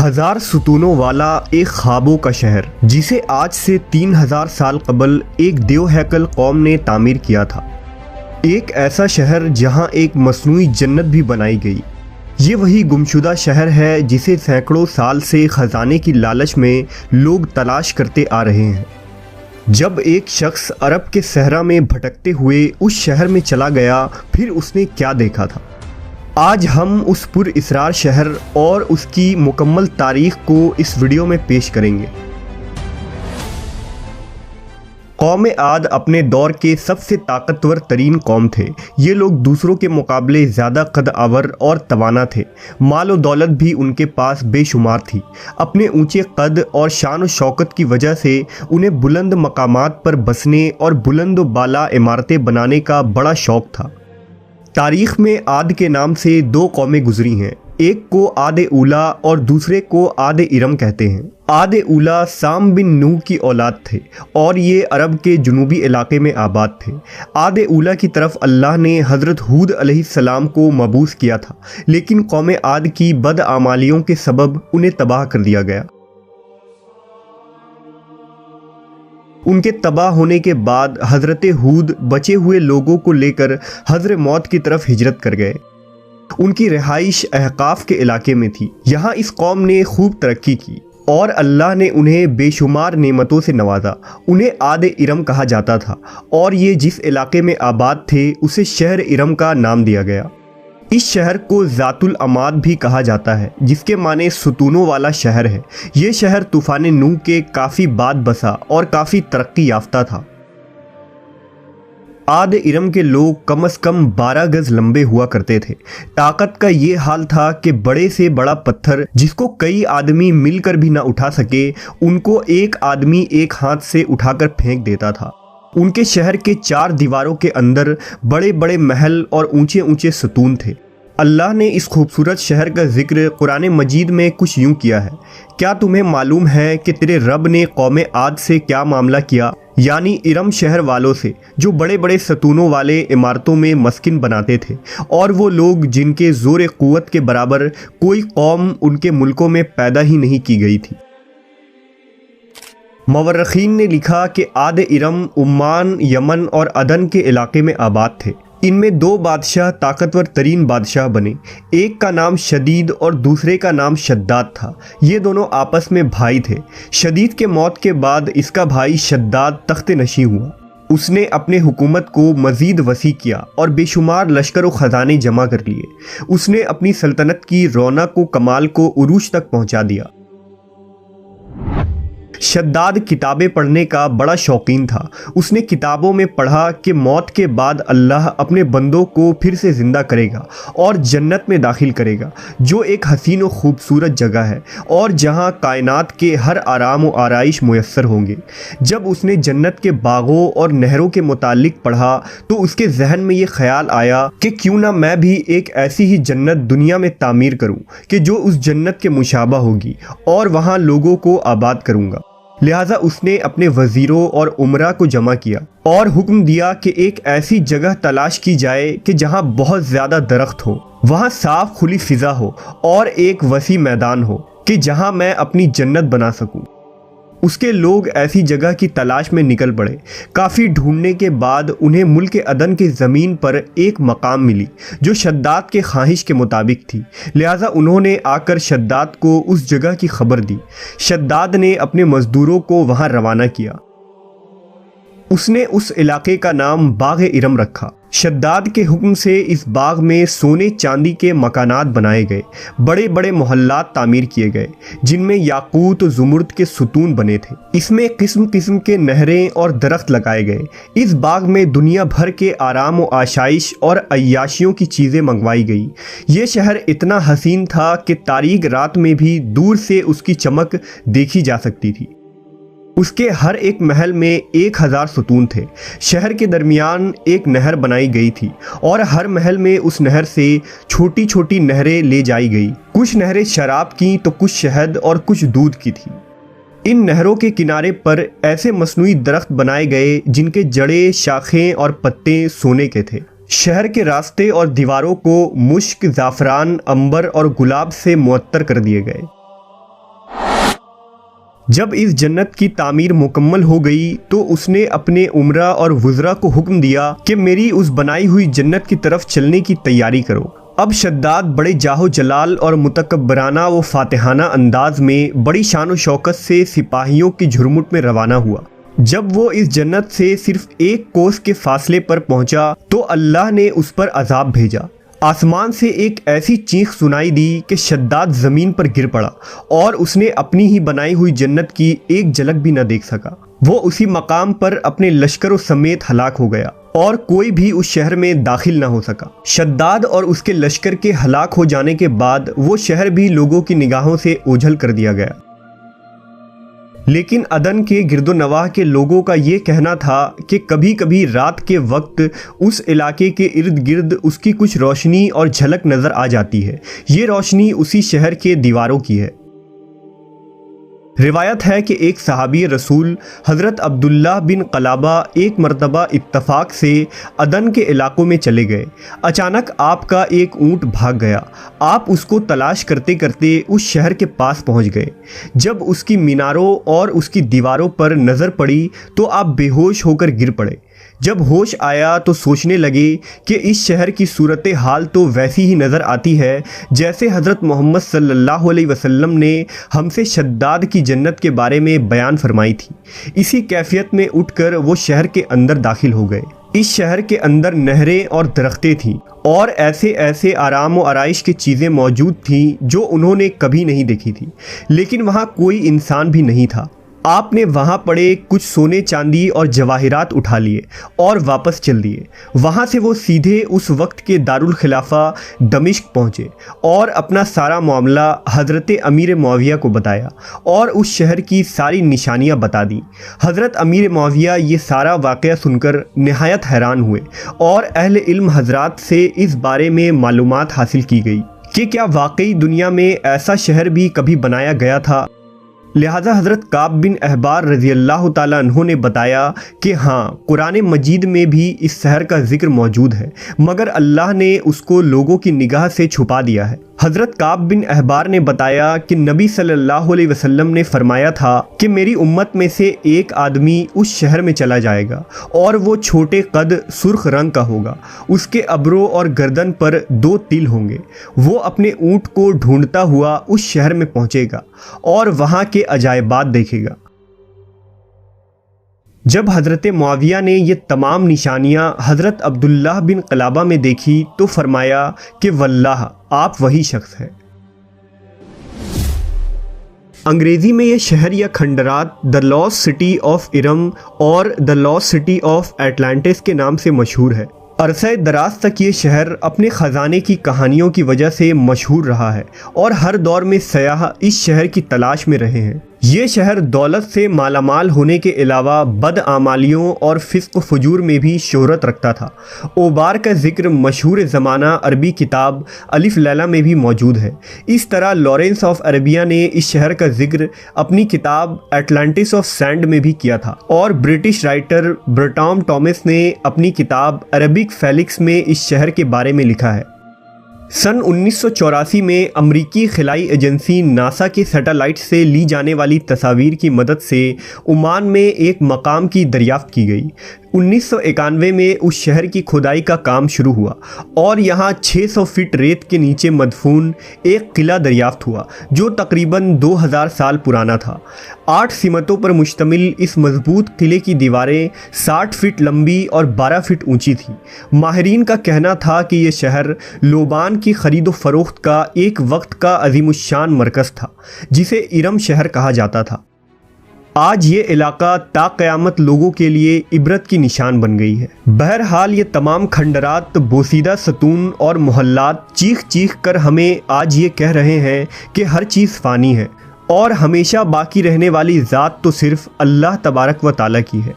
ہزار ستونوں والا ایک خوابوں کا شہر جسے آج سے 3000 سال قبل ایک دیو ہیکل قوم نے تعمیر کیا تھا۔ ایک ایسا شہر جہاں ایک مصنوعی جنت بھی بنائی گئی۔ یہ وہی گمشدہ شہر ہے جسے سینکڑوں سال سے خزانے کی لالچ میں لوگ تلاش کرتے آ رہے ہیں۔ جب ایک شخص عرب کے صحرا میں بھٹکتے ہوئے اس شہر میں چلا گیا، پھر اس نے کیا دیکھا تھا؟ آج ہم اس پر اسرار شہر اور اس کی مکمل تاریخ کو اس ویڈیو میں پیش کریں گے۔ قوم عاد اپنے دور کے سب سے طاقتور ترین قوم تھے۔ یہ لوگ دوسروں کے مقابلے زیادہ قد آور اور توانا تھے۔ مال و دولت بھی ان کے پاس بے شمار تھی۔ اپنے اونچے قد اور شان و شوکت کی وجہ سے انہیں بلند مقامات پر بسنے اور بلند و بالا عمارتیں بنانے کا بڑا شوق تھا۔ تاریخ میں عاد کے نام سے دو قومیں گزری ہیں، ایک کو عاد اولا اور دوسرے کو عاد ارم کہتے ہیں۔ عاد اولا سام بن نوح کی اولاد تھے اور یہ عرب کے جنوبی علاقے میں آباد تھے۔ عاد اولا کی طرف اللہ نے حضرت ہود علیہ السلام کو مبعوث کیا تھا، لیکن قوم عاد کی بدعمالیوں کے سبب انہیں تباہ کر دیا گیا۔ ان کے تباہ ہونے کے بعد حضرت ہود بچے ہوئے لوگوں کو لے کر حضر موت کی طرف ہجرت کر گئے۔ ان کی رہائش احقاف کے علاقے میں تھی۔ یہاں اس قوم نے خوب ترقی کی اور اللہ نے انہیں بے شمار نعمتوں سے نوازا۔ انہیں عاد ارم کہا جاتا تھا اور یہ جس علاقے میں آباد تھے اسے شہر ارم کا نام دیا گیا۔ اس شہر کو ذات العماد بھی کہا جاتا ہے، جس کے معنی ستونوں والا شہر ہے۔ یہ شہر طوفان نوح کے کافی بعد بسا اور کافی ترقی یافتہ تھا۔ عاد ارم کے لوگ کم از کم 12 گز لمبے ہوا کرتے تھے۔ طاقت کا یہ حال تھا کہ بڑے سے بڑا پتھر جس کو کئی آدمی مل کر بھی نہ اٹھا سکے، ان کو ایک آدمی ایک ہاتھ سے اٹھا کر پھینک دیتا تھا۔ ان کے شہر کے 4 دیواروں کے اندر بڑے بڑے محل اور اونچے اونچے ستون تھے۔ اللہ نے اس خوبصورت شہر کا ذکر قرآن مجید میں کچھ یوں کیا ہے: کیا تمہیں معلوم ہے کہ تیرے رب نے قوم عاد سے کیا معاملہ کیا؟ یعنی ارم شہر والوں سے، جو بڑے بڑے ستونوں والے عمارتوں میں مسکن بناتے تھے، اور وہ لوگ جن کے زور قوت کے برابر کوئی قوم ان کے ملکوں میں پیدا ہی نہیں کی گئی تھی۔ مورخین نے لکھا کہ عاد ارم عمان، یمن اور عدن کے علاقے میں آباد تھے۔ ان میں 2 بادشاہ طاقتور ترین بادشاہ بنے۔ ایک کا نام شدید اور دوسرے کا نام شداد تھا۔ یہ دونوں آپس میں بھائی تھے۔ شدید کے موت کے بعد اس کا بھائی شداد تخت نشین ہوا۔ اس نے اپنے حکومت کو مزید وسیع کیا اور بے شمار لشکر و خزانے جمع کر لیے۔ اس نے اپنی سلطنت کی رونق و کمال کو عروج تک پہنچا دیا۔ شداد کتابیں پڑھنے کا بڑا شوقین تھا۔ اس نے کتابوں میں پڑھا کہ موت کے بعد اللہ اپنے بندوں کو پھر سے زندہ کرے گا اور جنت میں داخل کرے گا، جو ایک حسین و خوبصورت جگہ ہے اور جہاں کائنات کے ہر آرام و آرائش میسر ہوں گے۔ جب اس نے جنت کے باغوں اور نہروں کے متعلق پڑھا تو اس کے ذہن میں یہ خیال آیا کہ کیوں نہ میں بھی ایک ایسی ہی جنت دنیا میں تعمیر کروں کہ جو اس جنت کے مشابہ ہوگی، اور وہاں لوگوں کو آباد کروں گا۔ لہٰذا اس نے اپنے وزیروں اور امراء کو جمع کیا اور حکم دیا کہ ایک ایسی جگہ تلاش کی جائے کہ جہاں بہت زیادہ درخت ہو، وہاں صاف کھلی فضا ہو اور ایک وسیع میدان ہو کہ جہاں میں اپنی جنت بنا سکوں۔ اس کے لوگ ایسی جگہ کی تلاش میں نکل پڑے۔ کافی ڈھونڈنے کے بعد انہیں ملک عدن کی زمین پر ایک مقام ملی جو شداد کے خواہش کے مطابق تھی، لہٰذا انہوں نے آ کر شداد کو اس جگہ کی خبر دی۔ شداد نے اپنے مزدوروں کو وہاں روانہ کیا۔ اس نے اس علاقے کا نام باغ ارم رکھا۔ شداد کے حکم سے اس باغ میں سونے چاندی کے مکانات بنائے گئے، بڑے بڑے محلات تعمیر کیے گئے جن میں یاقوت و زمرد کے ستون بنے تھے۔ اس میں قسم قسم کے نہریں اور درخت لگائے گئے۔ اس باغ میں دنیا بھر کے آرام و آشائش اور عیاشیوں کی چیزیں منگوائی گئی۔ یہ شہر اتنا حسین تھا کہ تاریک رات میں بھی دور سے اس کی چمک دیکھی جا سکتی تھی۔ اس کے ہر ایک محل میں 1000 ستون تھے۔ شہر کے درمیان ایک نہر بنائی گئی تھی اور ہر محل میں اس نہر سے چھوٹی چھوٹی نہریں لے جائی گئی۔ کچھ نہریں شراب کی تو کچھ شہد اور کچھ دودھ کی تھی۔ ان نہروں کے کنارے پر ایسے مصنوعی درخت بنائے گئے جن کے جڑیں، شاخیں اور پتے سونے کے تھے۔ شہر کے راستے اور دیواروں کو مشک، زعفران، عنبر اور گلاب سے معطر کر دیے گئے۔ جب اس جنت کی تعمیر مکمل ہو گئی تو اس نے اپنے امراء اور وزراء کو حکم دیا کہ میری اس بنائی ہوئی جنت کی طرف چلنے کی تیاری کرو۔ اب شداد بڑے جاہ و جلال اور متکبرانہ و فاتحانہ انداز میں بڑی شان و شوکت سے سپاہیوں کی جھرمٹ میں روانہ ہوا۔ جب وہ اس جنت سے صرف 1 کوس کے فاصلے پر پہنچا تو اللہ نے اس پر عذاب بھیجا۔ آسمان سے ایک ایسی چیخ سنائی دی کہ شداد زمین پر گر پڑا اور اس نے اپنی ہی بنائی ہوئی جنت کی ایک جھلک بھی نہ دیکھ سکا۔ وہ اسی مقام پر اپنے لشکروں سمیت ہلاک ہو گیا اور کوئی بھی اس شہر میں داخل نہ ہو سکا۔ شداد اور اس کے لشکر کے ہلاک ہو جانے کے بعد وہ شہر بھی لوگوں کی نگاہوں سے اوجھل کر دیا گیا۔ لیکن عدن کے گرد و نواح کے لوگوں کا یہ کہنا تھا کہ کبھی کبھی رات کے وقت اس علاقے کے ارد گرد اس کی کچھ روشنی اور جھلک نظر آ جاتی ہے۔ یہ روشنی اسی شہر کے دیواروں کی ہے۔ روایت ہے کہ ایک صحابی رسول حضرت عبداللہ بن قلابہ ایک مرتبہ اتفاق سے عدن کے علاقوں میں چلے گئے۔ اچانک آپ کا ایک اونٹ بھاگ گیا۔ آپ اس کو تلاش کرتے کرتے اس شہر کے پاس پہنچ گئے۔ جب اس کی میناروں اور اس کی دیواروں پر نظر پڑی تو آپ بے ہوش ہو کر گر پڑے۔ جب ہوش آیا تو سوچنے لگے کہ اس شہر کی صورتحال تو ویسی ہی نظر آتی ہے جیسے حضرت محمد صلی اللہ علیہ وسلم نے ہم سے شداد کی جنت کے بارے میں بیان فرمائی تھی۔ اسی کیفیت میں اٹھ کر وہ شہر کے اندر داخل ہو گئے۔ اس شہر کے اندر نہریں اور درختیں تھیں اور ایسے آرام و آرائش کی چیزیں موجود تھیں جو انہوں نے کبھی نہیں دیکھی تھی، لیکن وہاں کوئی انسان بھی نہیں تھا۔ آپ نے وہاں پڑے کچھ سونے چاندی اور جواہرات اٹھا لیے اور واپس چل دیے۔ وہاں سے وہ سیدھے اس وقت کے دارالخلافہ دمشق پہنچے اور اپنا سارا معاملہ حضرت امیر معاویہ کو بتایا اور اس شہر کی ساری نشانیاں بتا دیں۔ حضرت امیر معاویہ یہ سارا واقعہ سن کر نہایت حیران ہوئے اور اہل علم حضرات سے اس بارے میں معلومات حاصل کی گئی کہ کیا واقعی دنیا میں ایسا شہر بھی کبھی بنایا گیا تھا۔ لہٰذا حضرت کعب بن احبار رضی اللہ تعالیٰ عنہ نے بتایا کہ ہاں، قرآن مجید میں بھی اس شہر کا ذکر موجود ہے، مگر اللہ نے اس کو لوگوں کی نگاہ سے چھپا دیا ہے۔ حضرت کعب بن احبار نے بتایا کہ نبی صلی اللہ علیہ وسلم نے فرمایا تھا کہ میری امت میں سے ایک آدمی اس شہر میں چلا جائے گا اور وہ چھوٹے قد سرخ رنگ کا ہوگا، اس کے ابرو اور گردن پر 2 تل ہوں گے۔ وہ اپنے اونٹ کو ڈھونڈتا ہوا اس شہر میں پہنچے گا اور وہاں کے عجائبات دیکھے گا۔ جب حضرت معاویہ نے یہ تمام نشانیاں حضرت عبداللہ بن قلابہ میں دیکھی تو فرمایا کہ واللہ آپ وہی شخص ہیں۔ انگریزی میں یہ شہر یا کھنڈرات the last city of Iram اور the last city of Atlantis کے نام سے مشہور ہے۔ عرصہ دراز تک یہ شہر اپنے خزانے کی کہانیوں کی وجہ سے مشہور رہا ہے اور ہر دور میں سیاح اس شہر کی تلاش میں رہے ہیں۔ یہ شہر دولت سے مالا مال ہونے کے علاوہ بدعمالیوں اور فسق و فجور میں بھی شہرت رکھتا تھا۔ اوبار کا ذکر مشہور زمانہ عربی کتاب الف لیلہ میں بھی موجود ہے۔ اس طرح لارنس آف عربیہ نے اس شہر کا ذکر اپنی کتاب اٹلانٹس آف سینڈ میں بھی کیا تھا اور برٹش رائٹر برٹام ٹامس نے اپنی کتاب عربک فیلکس میں اس شہر کے بارے میں لکھا ہے۔ سن 1984 میں امریکی خلائی ایجنسی ناسا کے سیٹلائٹ سے لی جانے والی تصاویر کی مدد سے عمان میں ایک مقام کی دریافت کی گئی۔ 1991 میں اس شہر کی کھدائی کا کام شروع ہوا اور یہاں 600 فٹ ریت کے نیچے مدفون ایک قلعہ دریافت ہوا جو تقریباً 2000 سال پرانا تھا۔ 8 سمتوں پر مشتمل اس مضبوط قلعے کی دیواریں 60 فٹ لمبی اور 12 فٹ اونچی تھیں۔ ماہرین کا کہنا تھا کہ یہ شہر لوبان کی خرید و فروخت کا ایک وقت کا عظیم الشان مرکز تھا جسے ارم شہر کہا جاتا تھا۔ آج یہ علاقہ تا قیامت لوگوں کے لیے عبرت کی نشان بن گئی ہے۔ بہرحال یہ تمام کھنڈرات، بوسیدہ ستون اور محلات چیخ چیخ کر ہمیں آج یہ کہہ رہے ہیں کہ ہر چیز فانی ہے اور ہمیشہ باقی رہنے والی ذات تو صرف اللہ تبارک و تعالیٰ کی ہے۔